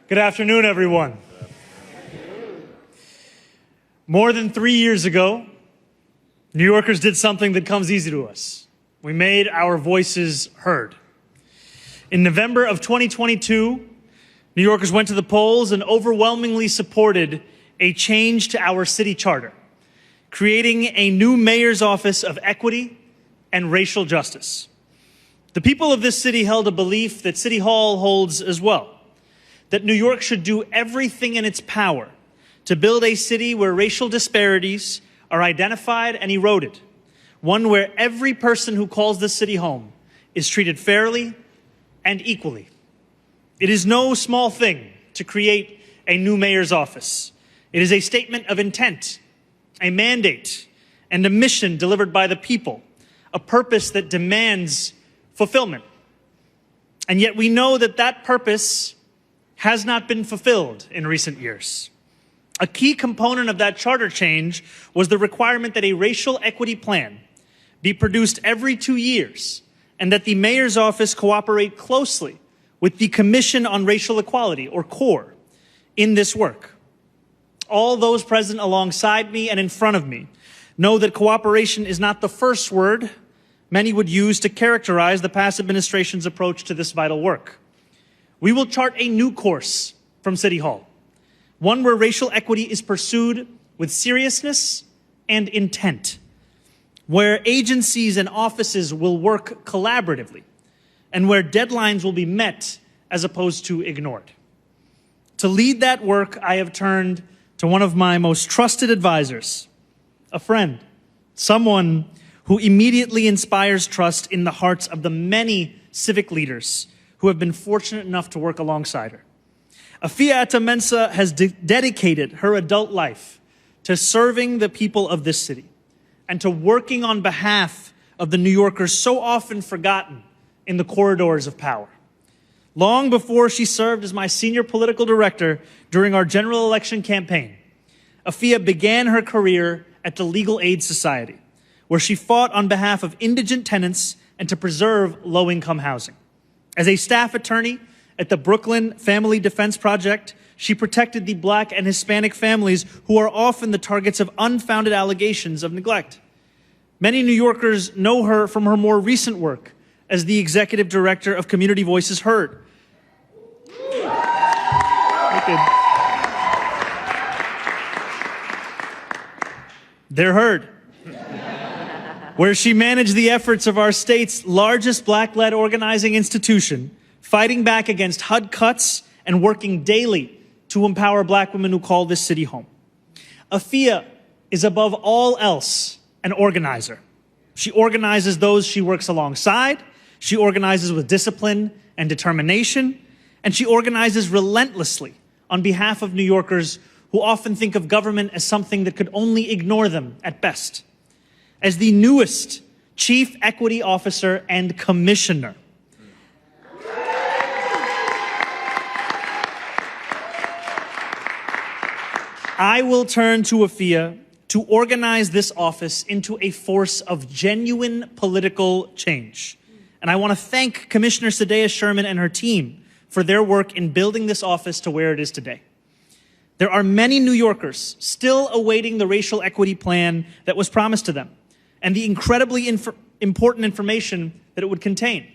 Good afternoon, everyone. More than 3 years ago, New Yorkers did something that comes easy to us. We made our voices heard. In November of 2022, New Yorkers went to the polls and overwhelmingly supported a change to our city charter, creating a new mayor's office of equity and racial justice. The people of this city held a belief that City Hall holds as well, that New York should do everything in its power to build a city where racial disparities are identified and eroded, one where every person who calls this city home is treated fairly and equally. It is no small thing to create a new mayor's office. It is a statement of intent, a mandate, and a mission delivered by the people, a purpose that demands fulfillment. And yet we know that that purpose has not been fulfilled in recent years. A key component of that charter change was the requirement that a racial equity plan be produced every 2 years and that the mayor's office cooperate closely with the Commission on Racial Equality, or CORE, in this work. All those present alongside me and in front of me know that cooperation is not the first word many would use to characterize the past administration's approach to this vital work. We will chart a new course from City Hall, one where racial equity is pursued with seriousness and intent, where agencies and offices will work collaboratively, and where deadlines will be met as opposed to ignored. To lead that work, I have turned to one of my most trusted advisors, a friend, someone who immediately inspires trust in the hearts of the many civic leaders who have been fortunate enough to work alongside her. Afia Atta-Mensah has dedicated her adult life to serving the people of this city and to working on behalf of the New Yorkers so often forgotten in the corridors of power. Long before she served as my senior political director during our general election campaign, Afia began her career at the Legal Aid Society, where she fought on behalf of indigent tenants and to preserve low-income housing. As a staff attorney at the Brooklyn Family Defense Project, she protected the Black and Hispanic families who are often the targets of unfounded allegations of neglect. Many New Yorkers know her from her more recent work as the executive director of Community Voices Heard. They're heard. Where she managed the efforts of our state's largest Black-led organizing institution, fighting back against HUD cuts and working daily to empower Black women who call this city home. Afia is above all else an organizer. She organizes those she works alongside, she organizes with discipline and determination, and she organizes relentlessly on behalf of New Yorkers who often think of government as something that could only ignore them at best. As the newest Chief Equity Officer and Commissioner, I will turn to Afia to organize this office into a force of genuine political change. And I want to thank Commissioner Sadea Sherman and her team for their work in building this office to where it is today. There are many New Yorkers still awaiting the racial equity plan that was promised to them and the incredibly important information that it would contain.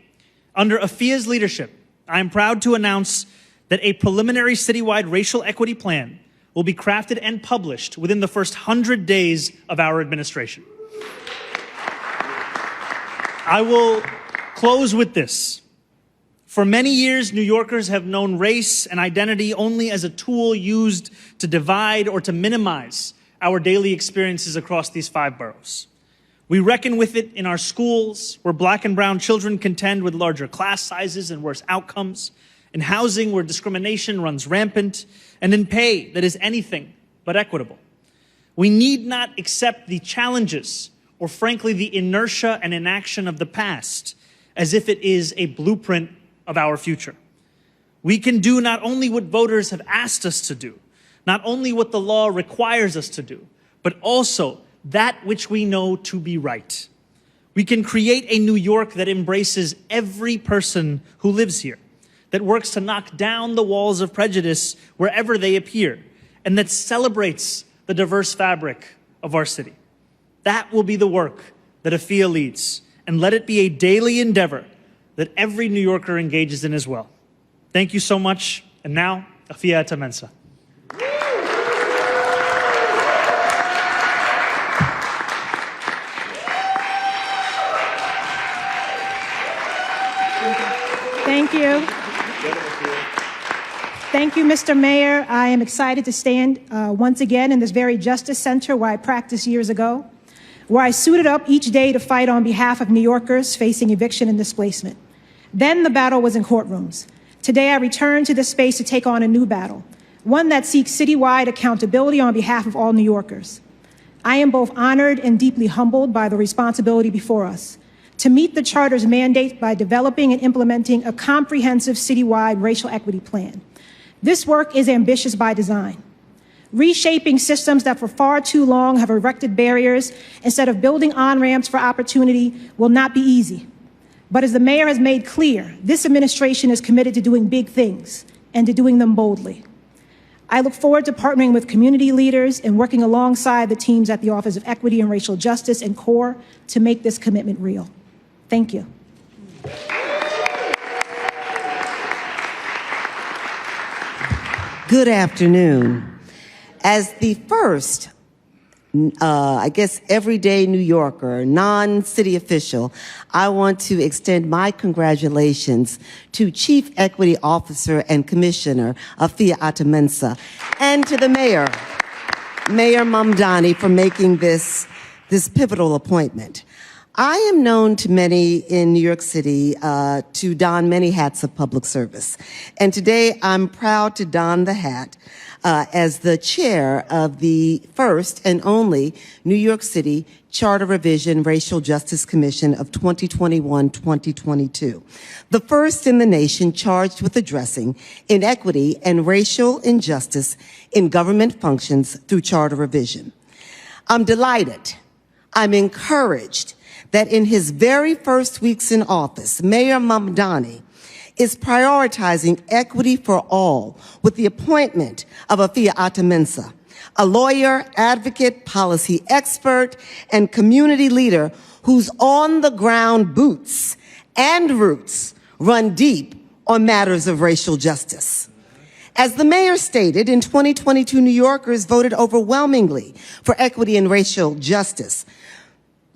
Under Afia's leadership, I am proud to announce that a preliminary citywide racial equity plan will be crafted and published within the first 100 days of our administration. I will close with this. For many years, New Yorkers have known race and identity only as a tool used to divide or to minimize our daily experiences across these 5 boroughs. We reckon with it in our schools, where Black and brown children contend with larger class sizes and worse outcomes, in housing where discrimination runs rampant, and in pay that is anything but equitable. We need not accept the challenges or frankly the inertia and inaction of the past as if it is a blueprint of our future. We can do not only what voters have asked us to do, not only what the law requires us to do, but also that which we know to be right. We can create a New York that embraces every person who lives here, that works to knock down the walls of prejudice wherever they appear, and that celebrates the diverse fabric of our city. That will be the work that Afia leads, and let it be a daily endeavor that every New Yorker engages in as well. Thank you so much, and now, Afia Atamensa. Thank you. Thank you, Mr. Mayor. I am excited to stand once again in this very Justice Center where I practiced years ago, where I suited up each day to fight on behalf of New Yorkers facing eviction and displacement. Then the battle was in courtrooms. Today I return to this space to take on a new battle, one that seeks citywide accountability on behalf of all New Yorkers. I am both honored and deeply humbled by the responsibility before us to meet the Charter's mandate by developing and implementing a comprehensive citywide racial equity plan. This work is ambitious by design. Reshaping systems that for far too long have erected barriers instead of building on-ramps for opportunity will not be easy. But as the mayor has made clear, this administration is committed to doing big things and to doing them boldly. I look forward to partnering with community leaders and working alongside the teams at the Office of Equity and Racial Justice and CORE to make this commitment real. Thank you. Good afternoon. As the first, I guess, everyday New Yorker, non-city official, I want to extend my congratulations to Chief Equity Officer and Commissioner Afia Atamensa, and to the Mayor, Mayor Mamdani, for making this pivotal appointment. I am known to many in New York City to don many hats of public service. And today I'm proud to don the hat as the chair of the first and only New York City Charter Revision Racial Justice Commission of 2021-2022, the first in the nation charged with addressing inequity and racial injustice in government functions through charter revision. I'm delighted, I'm encouraged that in his very first weeks in office, Mayor Mamdani is prioritizing equity for all with the appointment of Afia Atamensa, a lawyer, advocate, policy expert, and community leader whose on-the-ground boots and roots run deep on matters of racial justice. As the mayor stated, in 2022, New Yorkers voted overwhelmingly for equity and racial justice.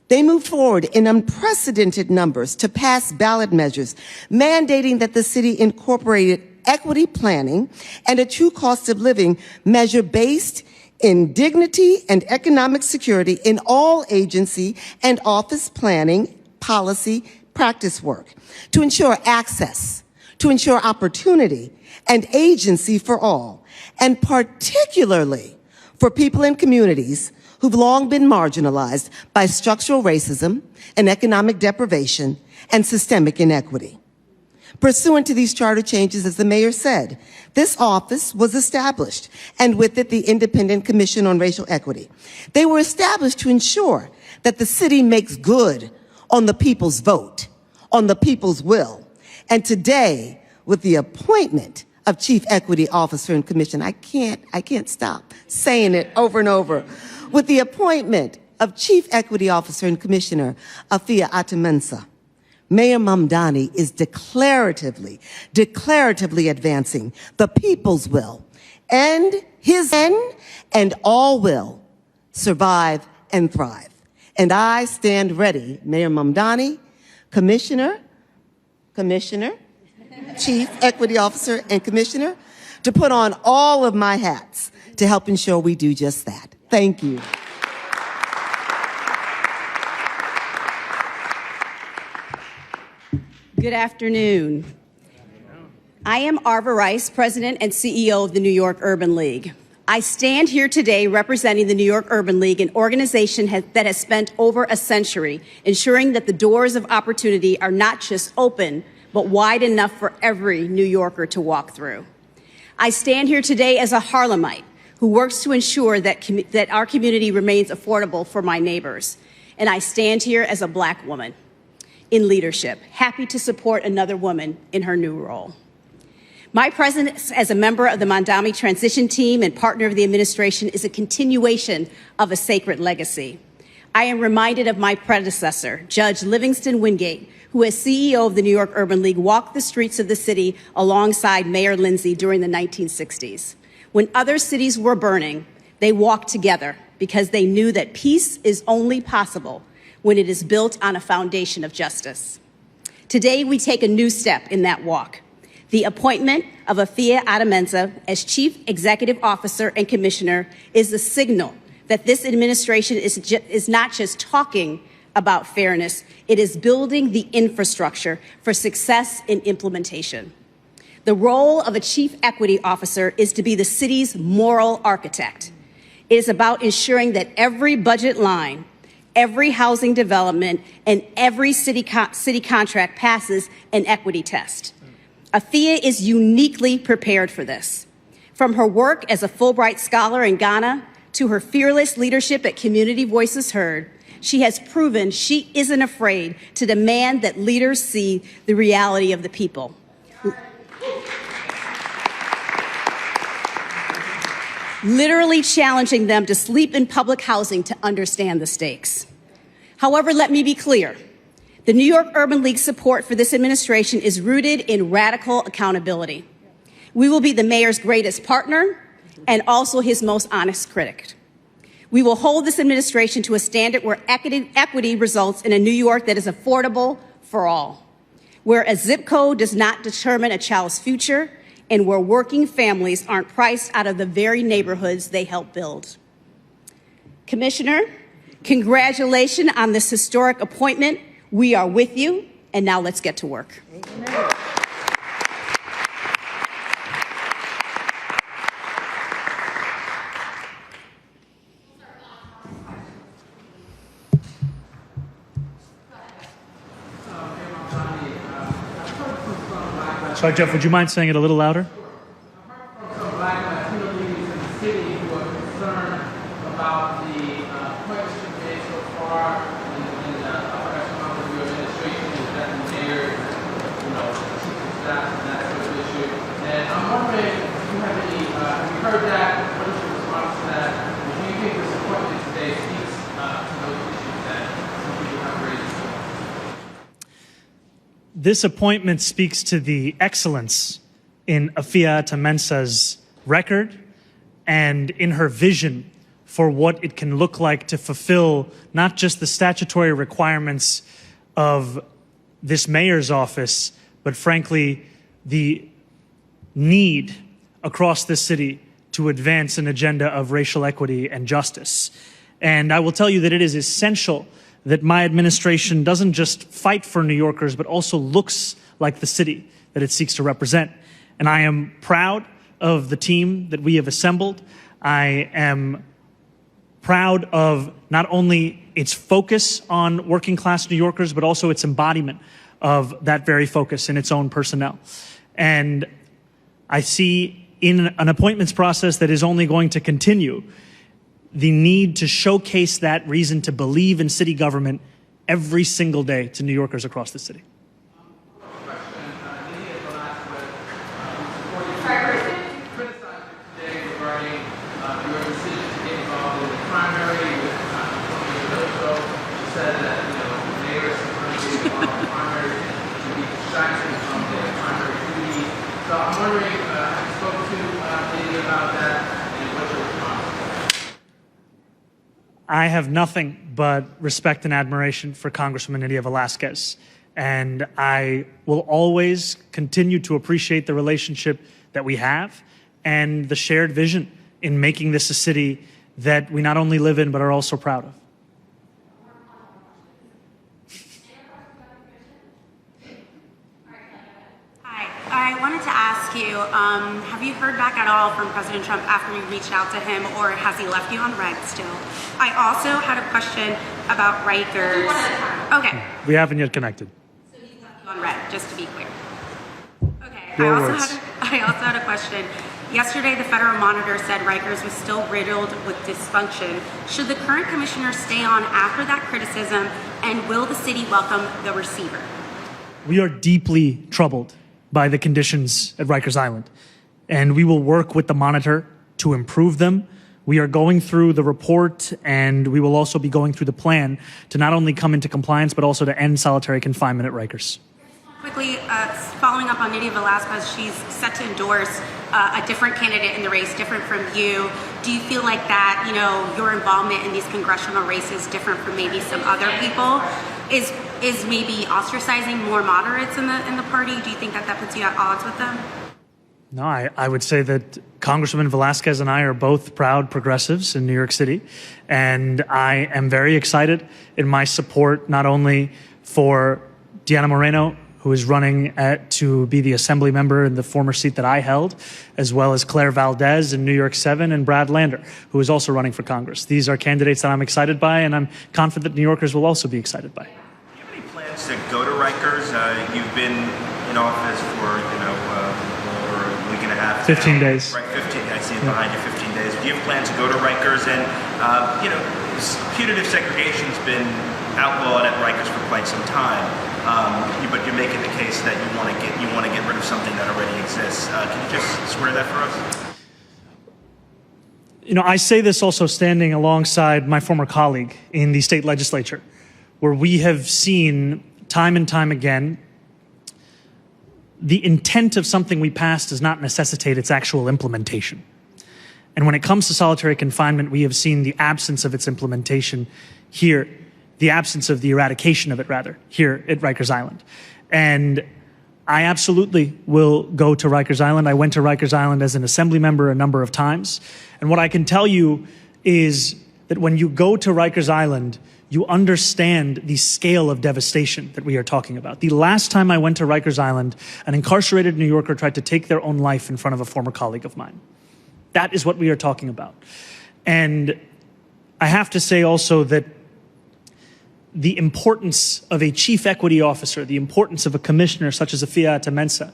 They moved forward in unprecedented numbers to pass ballot measures mandating that the city incorporated equity planning and a true cost of living measure based in dignity and economic security in all agency and office planning, policy, practice work to ensure access, to ensure opportunity and agency for all, and particularly for people in communities who've long been marginalized by structural racism and economic deprivation and systemic inequity. Pursuant to these charter changes, as the mayor said, this office was established, and with it the Independent Commission on Racial Equity. They were established to ensure that the city makes good on the people's vote, on the people's will. And today, with the appointment of Chief Equity Officer and Commissioner, I can't stop saying it over and over, with the appointment of Chief Equity Officer and Commissioner Afia Atamensa, Mayor Mamdani is declaratively advancing the people's will, and his and all will survive and thrive. And I stand ready, Mayor Mamdani, Commissioner, Chief Equity Officer and Commissioner, to put on all of my hats to help ensure we do just that. Thank you. Good afternoon. I am Arva Rice, President and CEO of the New York Urban League. I stand here today representing the New York Urban League, an organization that has spent over a century ensuring that the doors of opportunity are not just open, but wide enough for every New Yorker to walk through. I stand here today as a Harlemite who works to ensure that our community remains affordable for my neighbors. And I stand here as a Black woman in leadership, happy to support another woman in her new role. My presence as a member of the Mamdani transition team and partner of the administration is a continuation of a sacred legacy. I am reminded of my predecessor, Judge Livingston Wingate, who as CEO of the New York Urban League walked the streets of the city alongside Mayor Lindsay during the 1960s. When other cities were burning, they walked together because they knew that peace is only possible when it is built on a foundation of justice. Today, we take a new step in that walk. The appointment of Afia Ata-Mensah as Chief Executive Officer and Commissioner is a signal that this administration is not just talking about fairness, it is building the infrastructure for success in implementation. The role of a Chief Equity Officer is to be the city's moral architect. It is about ensuring that every budget line, every housing development, and every city contract passes an equity test. Afia is uniquely prepared for this. From her work as a Fulbright Scholar in Ghana to her fearless leadership at Community Voices Heard, she has proven she isn't afraid to demand that leaders see the reality of the people. Literally challenging them to sleep in public housing to understand the stakes. However, let me be clear. The New York Urban League's support for this administration is rooted in radical accountability. We will be the mayor's greatest partner and also his most honest critic. We will hold this administration to a standard where equity results in a New York that is affordable for all, where a zip code does not determine a child's future, and where working families aren't priced out of the very neighborhoods they help build. Commissioner, congratulations on this historic appointment. We are with you, and now let's get to work. Amen. Sorry, Jeff, would you mind saying it a little louder? Some Black Latino leaders in the city who are concerned about the appointments you've made so far in the upper echelon of your administration, is that the mayor, chief of staff, and that sort of issue. And I'm wondering if you have any, have you heard that? What is your response to that? Do you think this appointment today speaks to those issues that some people have raised? This appointment speaks to the excellence in Afia Ata-Mensah's record and in her vision for what it can look like to fulfill not just the statutory requirements of this mayor's office, but frankly, the need across this city to advance an agenda of racial equity and justice. And I will tell you that it is essential that my administration doesn't just fight for New Yorkers, but also looks like the city that it seeks to represent. And I am proud of the team that we have assembled. I am proud of not only its focus on working class New Yorkers, but also its embodiment of that very focus in its own personnel. And I see in an appointments process that is only going to continue the need to showcase that reason to believe in city government every single day to New Yorkers across the city. So I'm wondering, have you spoken to Diddy about that, and what's your response? I have nothing but respect and admiration for Congresswoman Nydia Velázquez, and I will always continue to appreciate the relationship that we have and the shared vision in making this a city that we not only live in but are also proud of. I wanted to ask you, have you heard back at all from President Trump after you reached out to him, or has he left you on red still? I also had a question about Rikers. Okay. We haven't yet connected. So he's left you on red, just to be clear. Okay. Your I words. also had a question. Yesterday, the federal monitor said Rikers was still riddled with dysfunction. Should the current commissioner stay on after that criticism, and will the city welcome the receiver? We are deeply troubled by the conditions at Rikers Island. And we will work with the monitor to improve them. We are going through the report, and we will also be going through the plan to not only come into compliance, but also to end solitary confinement at Rikers. Quickly, following up on Nydia Velázquez, she's set to endorse a different candidate in the race, different from you. Do you feel like that, you know, your involvement in these congressional races, different from maybe some other people, is maybe ostracizing more moderates in the party? Do you think that puts you at odds with them? No, I would say that Congresswoman Velázquez and I are both proud progressives in New York City, and I am very excited in my support not only for Diana Moreno, who is running to be the assembly member in the former seat that I held, as well as Claire Valdez in New York 7 and Brad Lander, who is also running for Congress. These are candidates that I'm excited by, and I'm confident New Yorkers will also be excited by. Do you have any plans to go to Rikers? You've been in office for, over a week and a half. 15 days. Right, 15. I see it behind you, 15 days. Do you have plans to go to Rikers? And, punitive segregation's been outlawed at Rikers for quite some time. But you're making the case that you want to get rid of something that already exists. Can you just square that for us? I say this also standing alongside my former colleague in the state legislature, where we have seen time and time again the intent of something we passed does not necessitate its actual implementation. And when it comes to solitary confinement, we have seen the absence of its implementation here, the absence of the eradication of it, rather, here at Rikers Island. And I absolutely will go to Rikers Island. I went to Rikers Island as an assembly member a number of times. And what I can tell you is that when you go to Rikers Island, you understand the scale of devastation that we are talking about. The last time I went to Rikers Island, an incarcerated New Yorker tried to take their own life in front of a former colleague of mine. That is what we are talking about. And I have to say also that the importance of a chief equity officer, the importance of a commissioner such as Afia Atamensa,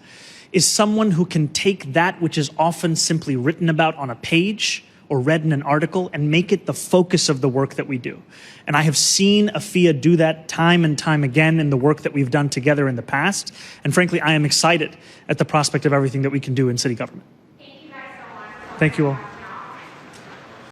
is someone who can take that which is often simply written about on a page or read in an article and make it the focus of the work that we do. And I have seen Afia do that time and time again in the work that we've done together in the past. And frankly, I am excited at the prospect of everything that we can do in city government. Thank you guys so much. Thank you all.